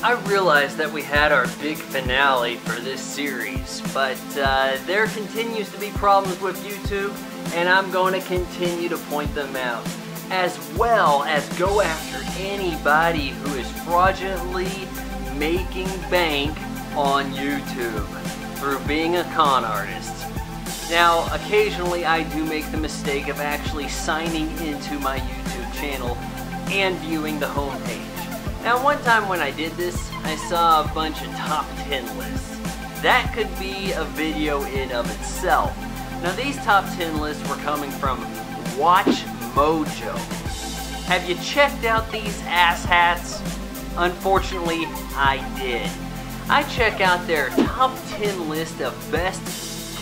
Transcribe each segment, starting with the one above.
I realized that we had our big finale for this series, but there continues to be problems with YouTube, and I'm going to continue to point them out, as well as go after anybody who is fraudulently making bank on YouTube through being a con artist. Now, occasionally I do make the mistake of actually signing into my YouTube channel and viewing the homepage. Now, one time when I did this, I saw a bunch of top 10 lists. That could be a video in of itself. Now, these top 10 lists were coming from WatchMojo. Have you checked out these asshats? Unfortunately, I did. I check out their top 10 list of best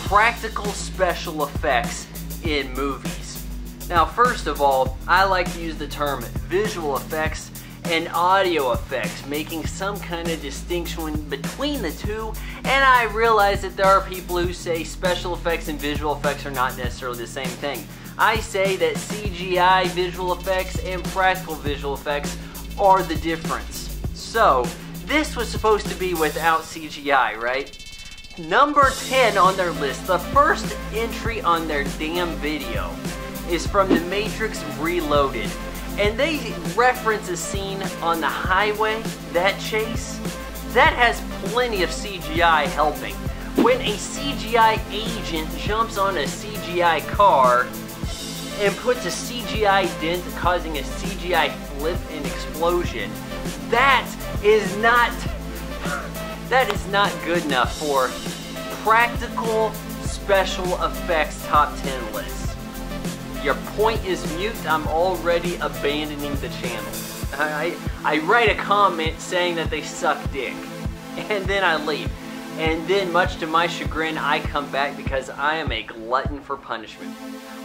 practical special effects in movies. Now, first of all, I like to use the term visual effects and audio effects, making some kind of distinction between the two, and I realize that there are people who say special effects and visual effects are not necessarily the same thing. I say that CGI visual effects and practical visual effects are the difference. So, this was supposed to be without CGI, right? Number 10 on their list, the first entry on their damn video, is from The Matrix Reloaded. And they reference a scene on the highway, that chase, that has plenty of CGI helping. When a CGI agent jumps on a CGI car and puts a CGI dent causing a CGI flip and explosion, that is not good enough for practical special effects top 10 lists. Your point is mute. I'm already abandoning the channel. I write a comment saying that they suck dick, and then I leave. And then, much to my chagrin, I come back because I am a glutton for punishment.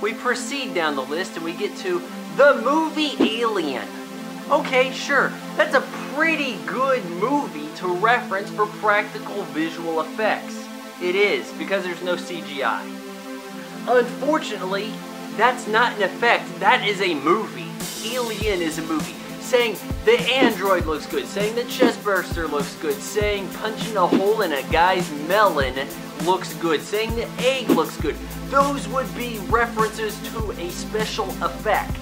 We proceed down the list and we get to the movie Alien. Okay, sure, that's a pretty good movie to reference for practical visual effects. It is, because there's no CGI. Unfortunately, that's not an effect, that is a movie. Alien is a movie. Saying the android looks good, saying the chest burster looks good, saying punching a hole in a guy's melon looks good, saying the egg looks good. Those would be references to a special effect,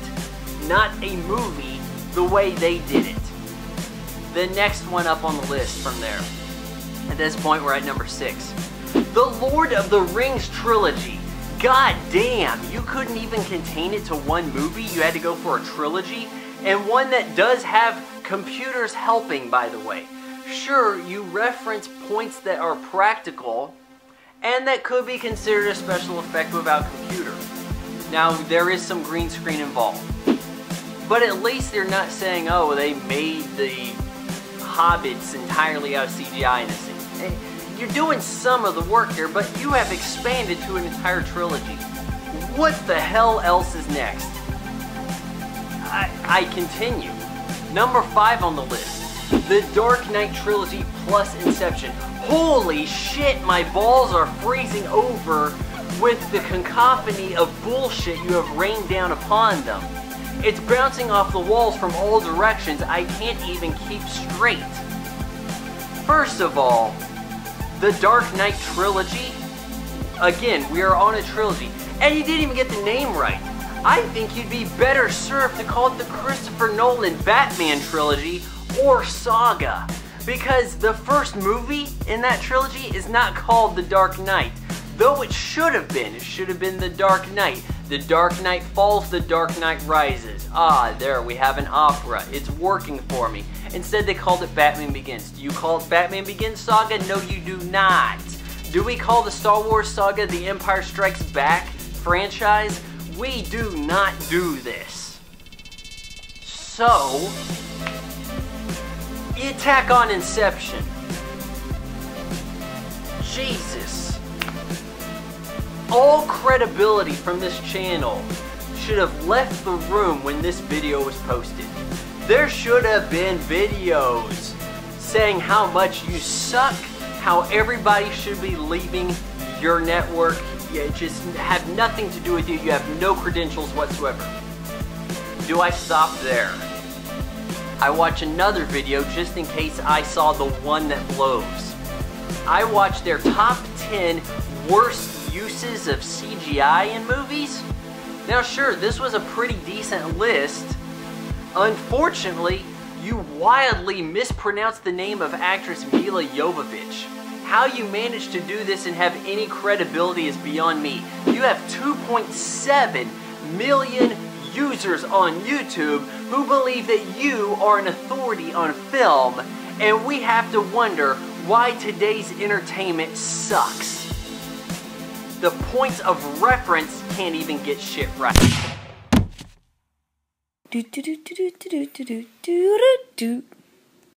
not a movie the way they did it. The next one up on the list from there. At this point, we're at number 6. The Lord of the Rings Trilogy. God damn, you couldn't even contain it to one movie. You had to go for a trilogy, and one that does have computers helping, by the way. Sure, you reference points that are practical and that could be considered a special effect without computer. Now, there is some green screen involved, but at least they're not saying, oh, they made the hobbits entirely out of CGI in a scene. You're doing some of the work here, but you have expanded to an entire trilogy. What the hell else is next? I continue. Number 5 on the list. The Dark Knight Trilogy plus Inception. Holy shit, my balls are freezing over with the cacophony of bullshit you have rained down upon them. It's bouncing off the walls from all directions. I can't even keep straight. First of all, the Dark Knight Trilogy, again, we are on a trilogy, and you didn't even get the name right. I think you'd be better served to call it the Christopher Nolan Batman Trilogy or Saga, because the first movie in that trilogy is not called The Dark Knight, though it should have been. It should have been The Dark Knight. The Dark Knight Falls, The Dark Knight Rises. Ah, there, we have an opera. It's working for me. Instead, they called it Batman Begins. Do you call it Batman Begins Saga? No, you do not. Do we call the Star Wars saga the Empire Strikes Back franchise? We do not do this. So, you tack on Inception. Jesus. All credibility from this channel should have left the room when this video was posted. There should have been videos saying how much you suck, how everybody should be leaving your network. It just have nothing to do with you. You have no credentials whatsoever. Do I stop there? I watch another video just in case I saw the one that blows. I watch their top 10 worst uses of CGI in movies. Now sure, this was a pretty decent list. Unfortunately, you wildly mispronounced the name of actress Mila Jovovich. How you managed to do this and have any credibility is beyond me. You have 2.7 million users on YouTube who believe that you are an authority on film, and we have to wonder why today's entertainment sucks. The points of reference can't even get shit right. Do do do do do do do do do do.